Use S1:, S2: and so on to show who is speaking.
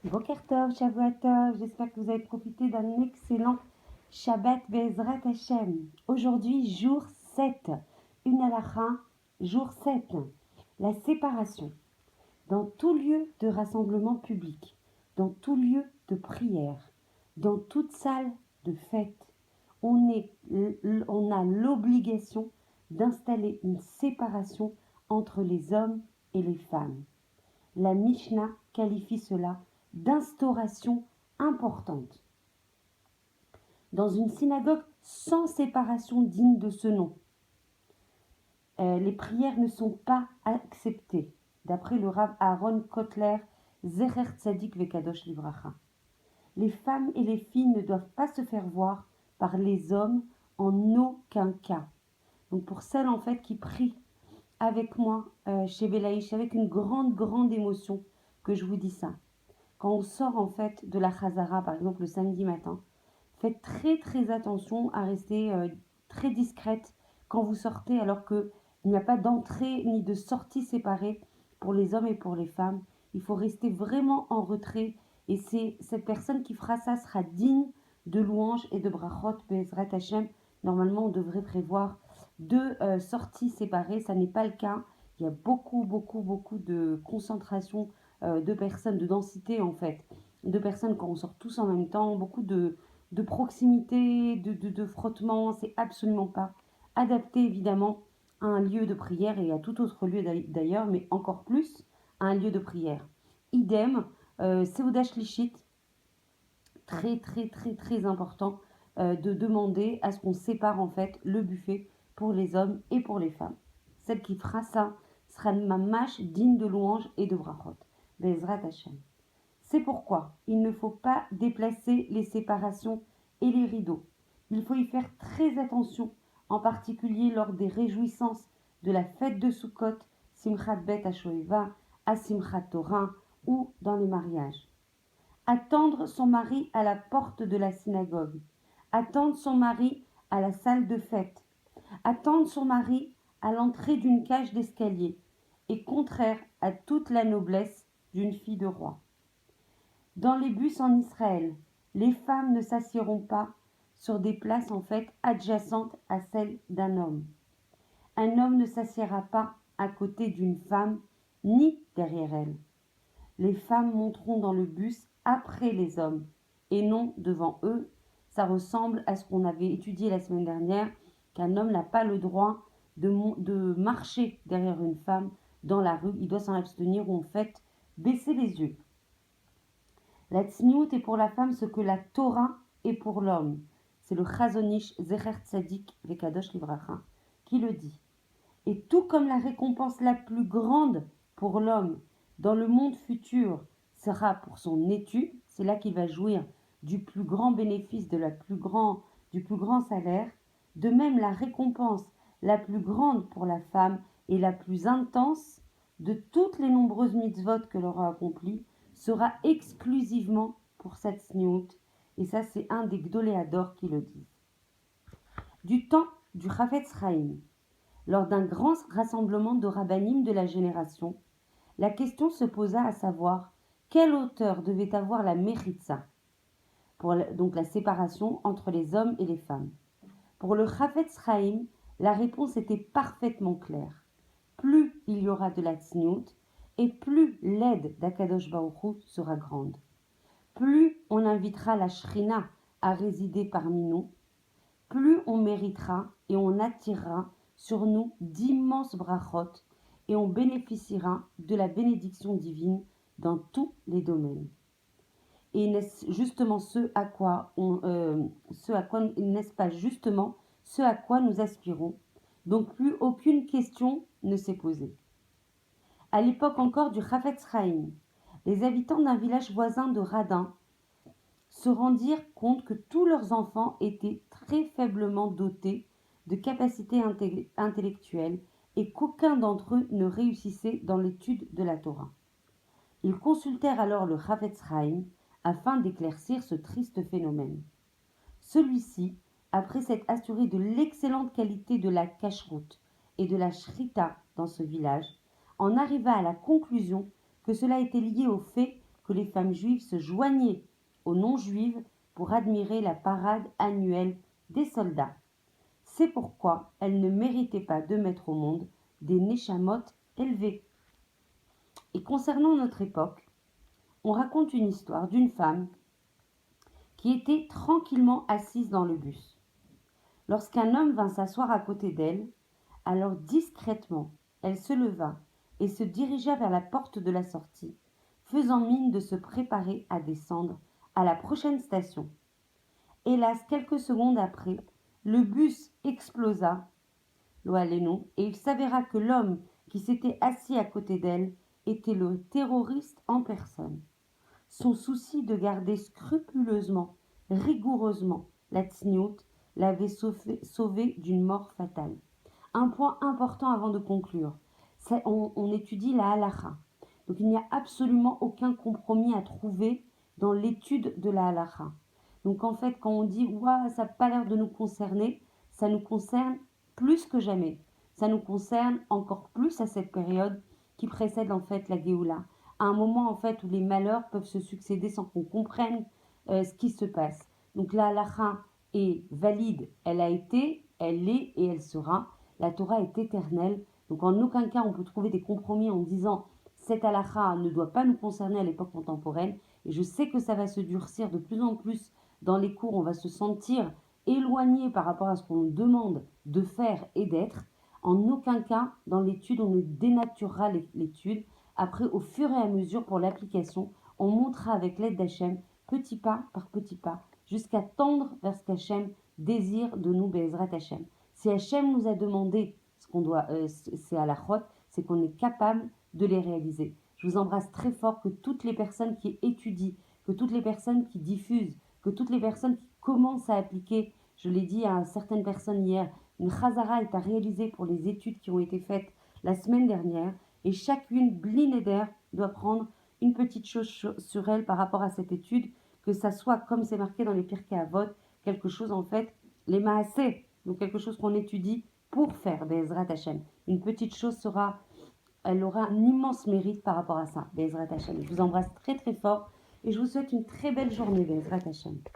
S1: Boker Tov, Shavuot Tov, j'espère que vous avez profité d'un excellent Shabbat Be'ezrat Hashem. Aujourd'hui, jour 7, une halakha, jour 7, la séparation. Dans tout lieu de rassemblement public, dans tout lieu de prière, dans toute salle de fête, on a l'obligation d'installer une séparation entre les hommes et les femmes. La Mishnah qualifie cela d'instauration importante. Dans une synagogue sans séparation digne de ce nom, les prières ne sont pas acceptées, d'après le Rav Aaron Kotler, Zecher Tzadik Vekadosh Livracha. Les femmes et les filles ne doivent pas se faire voir par les hommes en aucun cas. Donc pour celles en fait qui prient avec moi chez Belaïch, avec une grande émotion que je vous dis ça. Quand on sort en fait de la Chazara, par exemple le samedi matin, faites très attention à rester très discrète quand vous sortez, alors qu'il n'y a pas d'entrée ni de sortie séparée pour les hommes et pour les femmes. Il faut rester vraiment en retrait, et c'est cette personne qui fera ça sera digne de louanges et de brachot Be'ezrat Hashem. Normalement, on devrait prévoir deux sorties séparées, ça n'est pas le cas. Il y a beaucoup de concentration de personnes, de densité en fait, de personnes quand on sort tous en même temps, beaucoup de proximité, de frottement, c'est absolument pas adapté évidemment à un lieu de prière et à tout autre lieu d'ailleurs, mais encore plus à un lieu de prière. Idem, Seuda Shlichit, très important de demander à ce qu'on sépare en fait le buffet pour les hommes et pour les femmes. Celle qui fera ça sera ma mâche digne de louange et de brachot. Bezrat Hashem. C'est pourquoi il ne faut pas déplacer les séparations et les rideaux. Il faut y faire très attention, en particulier lors des réjouissances de la fête de Sukkot, Simchat Bet HaShoeva, à Simchat Torah ou dans les mariages. Attendre son mari à la porte de la synagogue. Attendre son mari à la salle de fête. Attendre son mari à l'entrée d'une cage d'escalier est contraire à toute la noblesse d'une fille de roi. Dans les bus en Israël, les femmes ne s'assiéront pas sur des places en fait adjacentes à celles d'un homme. Un homme ne s'assiera pas à côté d'une femme ni derrière elle. Les femmes monteront dans le bus après les hommes et non devant eux. Ça ressemble à ce qu'on avait étudié la semaine dernière, qu'un homme n'a pas le droit de marcher derrière une femme dans la rue. Il doit s'en abstenir ou en fait baisser les yeux. La tsniout est pour la femme ce que la Torah est pour l'homme. C'est le Chazon Ish Zecher Tzadik Vekadosh Livracha qui le dit. Et tout comme la récompense la plus grande pour l'homme dans le monde futur sera pour son étude, c'est là qu'il va jouir du plus grand bénéfice, du plus grand salaire, de même la récompense la plus grande pour la femme et la plus intense de toutes les nombreuses mitzvot que l'on aura accomplies sera exclusivement pour cette sniout. Et ça, c'est un des Gdoléador qui le dit. Du temps du Chafetz Chaim, lors d'un grand rassemblement de rabbanim de la génération, la question se posa à savoir quelle hauteur devait avoir la méritza, donc la séparation entre les hommes et les femmes. Pour le Chafetz Chaim, la réponse était parfaitement claire. Plus il y aura de la tsniout, et plus l'aide d'Akadosh Baruch Hu sera grande. Plus on invitera la Shrina à résider parmi nous, plus on méritera et on attirera sur nous d'immenses brachot et on bénéficiera de la bénédiction divine dans tous les domaines. Et n'est-ce justement n'est-ce pas justement ce à quoi nous aspirons? Donc plus aucune question ne s'est posée. À l'époque encore du Chafetz Chaim, les habitants d'un village voisin de Radin se rendirent compte que tous leurs enfants étaient très faiblement dotés de capacités intellectuelles et qu'aucun d'entre eux ne réussissait dans l'étude de la Torah. Ils consultèrent alors le Chafetz Chaim afin d'éclaircir ce triste phénomène. Celui-ci, après s'être assuré de l'excellente qualité de la cacheroute et de la shrita dans ce village, en arriva à la conclusion que cela était lié au fait que les femmes juives se joignaient aux non-juives pour admirer la parade annuelle des soldats. C'est pourquoi elles ne méritaient pas de mettre au monde des neshamot élevés. Et concernant notre époque, on raconte une histoire d'une femme qui était tranquillement assise dans le bus. Lorsqu'un homme vint s'asseoir à côté d'elle, alors discrètement, elle se leva et se dirigea vers la porte de la sortie, faisant mine de se préparer à descendre à la prochaine station. Hélas, quelques secondes après, le bus explosa, et il s'avéra que l'homme qui s'était assis à côté d'elle était le terroriste en personne. Son souci de garder scrupuleusement, rigoureusement la tsniout l'avait sauvé d'une mort fatale. Un point important avant de conclure, on étudie la halakha. Donc il n'y a absolument aucun compromis à trouver dans l'étude de la halakha. Donc en fait, quand on dit ouah, ça n'a pas l'air de nous concerner, ça nous concerne plus que jamais. Ça nous concerne encore plus à cette période qui précède en fait la Géoula. À un moment en fait où les malheurs peuvent se succéder sans qu'on comprenne ce qui se passe. Donc la halakha est valide, elle a été, elle est et elle sera. La Torah est éternelle. Donc en aucun cas on peut trouver des compromis en disant cette halakha ne doit pas nous concerner à l'époque contemporaine. Et je sais que ça va se durcir de plus en plus dans les cours, on va se sentir éloigné par rapport à ce qu'on nous demande de faire et d'être. En aucun cas, dans l'étude, on ne dénaturera l'étude. Après, au fur et à mesure, pour l'application, on montera avec l'aide d'Hachem, petit pas par petit pas, jusqu'à tendre vers ce qu'Hachem désire de nous, Be'ezrat Hachem. Si Hachem nous a demandé ce qu'on doit, c'est à la chôte, c'est qu'on est capable de les réaliser. Je vous embrasse très fort, que toutes les personnes qui étudient, que toutes les personnes qui diffusent, que toutes les personnes qui commencent à appliquer, je l'ai dit à certaines personnes hier, une chazara est à réaliser pour les études qui ont été faites la semaine dernière, et chacune, bli neder, doit prendre une petite chose sur elle par rapport à cette étude, que ça soit, comme c'est marqué dans les Pirkei Avot, quelque chose en fait, les maaseh, donc quelque chose qu'on étudie pour faire, Be'ezrat Hashem. Une petite chose elle aura un immense mérite par rapport à ça, Be'ezrat Hashem. Je vous embrasse très très fort et je vous souhaite une très belle journée, Be'ezrat Hashem.